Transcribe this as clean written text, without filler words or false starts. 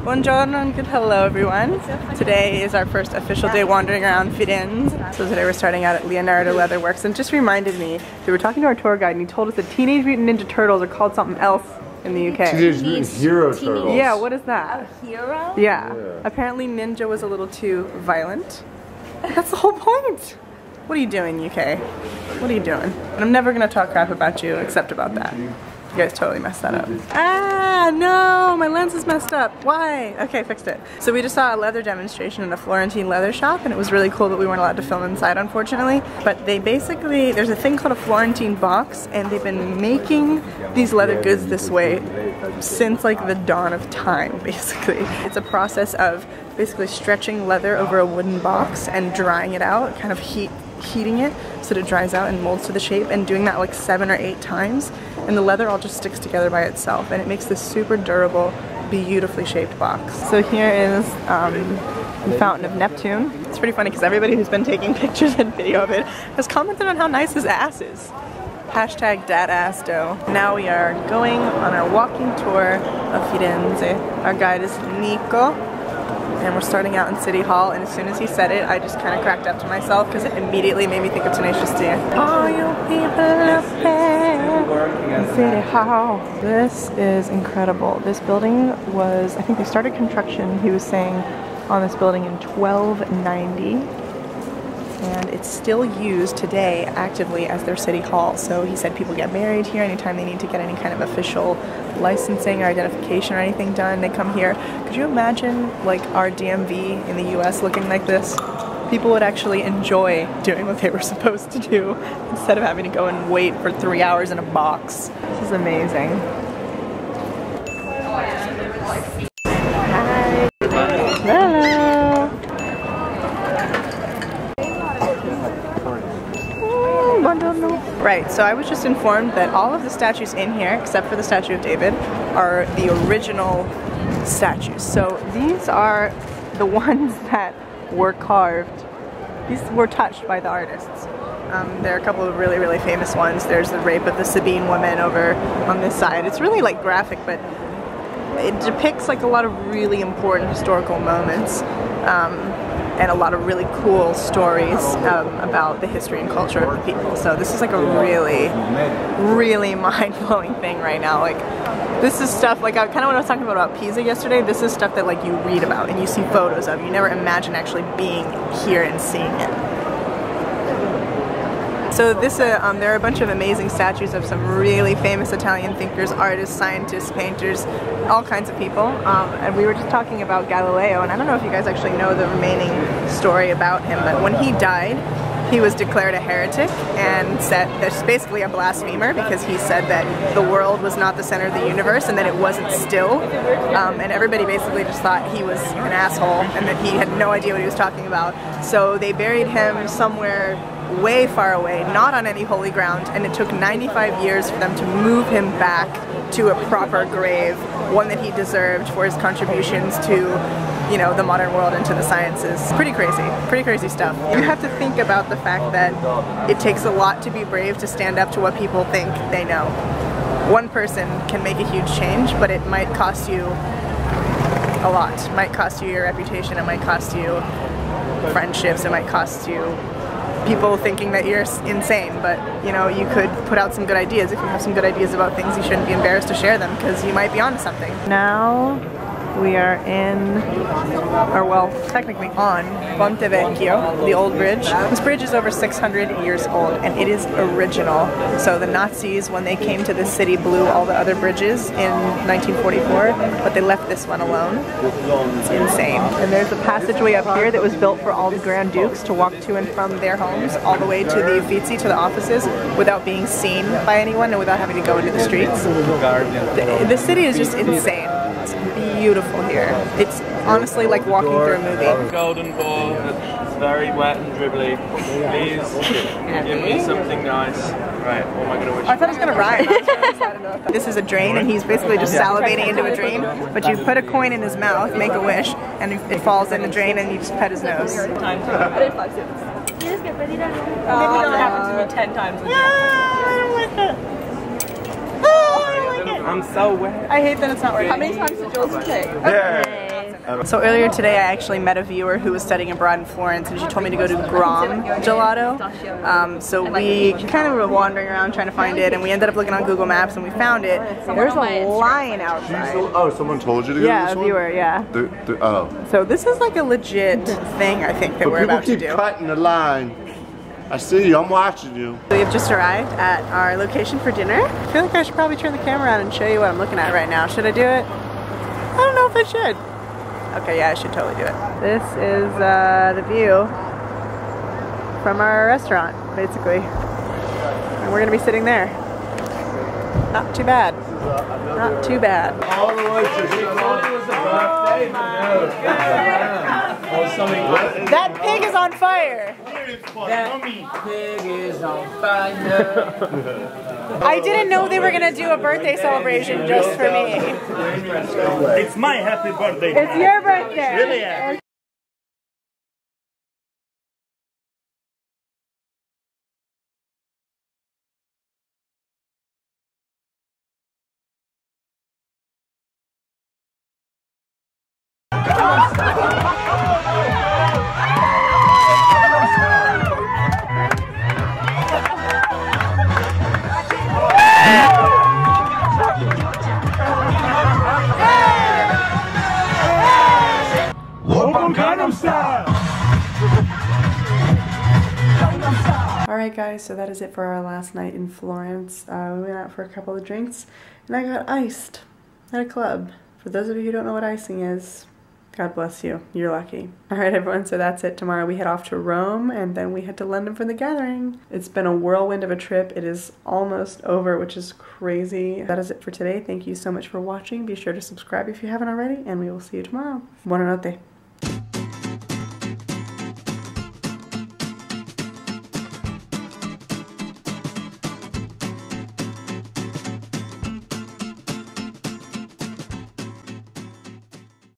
Buongiorno and good hello everyone. Today is our first official day wandering around Firenze. So today we're starting out at Leonardo Leatherworks, and it just reminded me that we were talking to our tour guide and he told us that Teenage Mutant Ninja Turtles are called something else in the UK. Teenage Mutant Hero Turtles. Yeah, what is that? A hero? Yeah. Apparently Ninja was a little too violent. That's the whole point. What are you doing, UK? What are you doing? And I'm never gonna talk crap about you except about that. You guys totally messed that up. Ah, no, my lens is messed up. Why? Okay, fixed it. So we just saw a leather demonstration in a Florentine leather shop, and it was really cool, but we weren't allowed to film inside, unfortunately. But they basically, there's a thing called a Florentine Box, and they've been making these leather goods this way since like the dawn of time, basically. It's a process of basically stretching leather over a wooden box and drying it out, kind of heating it so that it dries out and molds to the shape, and doing that like 7 or 8 times, and the leather all just sticks together by itself, and it makes this super durable, beautifully shaped box. So here is the Fountain of Neptune. It's pretty funny because everybody who's been taking pictures and video of it has commented on how nice his ass is. Hashtag dadassdo. Now we are going on our walking tour of Firenze. Our guide is Nico. And we're starting out in City Hall, and as soon as he said it, I just kind of cracked up to myself because it immediately made me think of Tenacious D. All you people up there in City Hall. This is incredible. This building was, I think they started construction, he was saying, on this building in 1290. And it's still used today actively as their city hall. So he said people get married here anytime they need to get any kind of official licensing or identification or anything done, they come here. Could you imagine like our DMV in the US looking like this? People would actually enjoy doing what they were supposed to do instead of having to go and wait for 3 hours in a box. This is amazing. Hi. Hello. Right, so I was just informed that all of the statues in here, except for the statue of David, are the original statues. So these are the ones that were carved. These were touched by the artists. There are a couple of really, really famous ones. There's the rape of the Sabine woman over on this side. It's really like graphic, but it depicts like a lot of really important historical moments. And a lot of really cool stories about the history and culture of the people. So this is like a really, really mind-blowing thing right now. Like, this is stuff, like kind of what I was talking about Pisa yesterday, this is stuff that like you read about and you see photos of. You never imagine actually being here and seeing it. So this, there are a bunch of amazing statues of some really famous Italian thinkers, artists, scientists, painters, all kinds of people. And we were just talking about Galileo, and I don't know if you guys actually know the remaining story about him, but when he died, he was declared a heretic and said that's basically a blasphemer because he said that the world was not the center of the universe and that it wasn't still. And everybody basically just thought he was an asshole and that he had no idea what he was talking about. So they buried him somewhere way far away, not on any holy ground, and it took 95 years for them to move him back to a proper grave, one that he deserved for his contributions to, you know, the modern world and to the sciences. Pretty crazy stuff. You have to think about the fact that it takes a lot to be brave to stand up to what people think they know. One person can make a huge change, but it might cost you a lot. It might cost you your reputation, it might cost you friendships, it might cost you people thinking that you're insane, but you know, you could put out some good ideas. If you have some good ideas about things, you shouldn't be embarrassed to share them because you might be onto something. Now we are in, or well, technically on Ponte Vecchio, the old bridge. This bridge is over 600 years old and it is original. So the Nazis, when they came to this city, blew all the other bridges in 1944, but they left this one alone. It's insane. And there's a passageway up here that was built for all the Grand Dukes to walk to and from their homes, all the way to the Uffizi, to the offices, without being seen by anyone and without having to go into the streets. The city is just insane. It's beautiful here. It's honestly like walking through a movie. Golden ball, it's very wet and dribbly. Please give me something nice. Right, what am I gonna wish? I thought it was gonna rhyme. This is a drain, and he's basically just salivating into a drain. But you put a coin in his mouth, make a wish, and it falls in the drain, and you just pet his nose. Maybe that happened to me 10 times. I don't like that. I'm so wet. I hate that it's not working. How many times did Jules take? Yeah. So earlier today I actually met a viewer who was studying abroad in Florence and she told me to go to Grom Gelato. So we kind of were wandering around trying to find it and we ended up looking on Google Maps and we found it. There's a line outside. Oh, someone told you to go to this one? Yeah, a viewer, yeah. Oh. So this is like a legit thing I think that we're about to do. People keep cutting the line. I see you, I'm watching you. We have just arrived at our location for dinner. I feel like I should probably turn the camera on and show you what I'm looking at right now. Should I do it? I don't know if I should. Okay, yeah, I should totally do it. This is the view from our restaurant, basically. And we're gonna be sitting there. Not too bad. Not too bad. All the way to That pig is on fire. That pig is on fire. I didn't know they were gonna do a birthday celebration just for me. It's my happy birthday. It's your birthday. Really? Yeah. Alright guys, so that is it for our last night in Florence. We went out for a couple of drinks and I got iced at a club. For those of you who don't know what icing is, God bless you. You're lucky. Alright everyone, so that's it. Tomorrow we head off to Rome and then we head to London for the gathering. It's been a whirlwind of a trip. It is almost over, which is crazy. That is it for today. Thank you so much for watching. Be sure to subscribe if you haven't already and we will see you tomorrow. Buonanotte.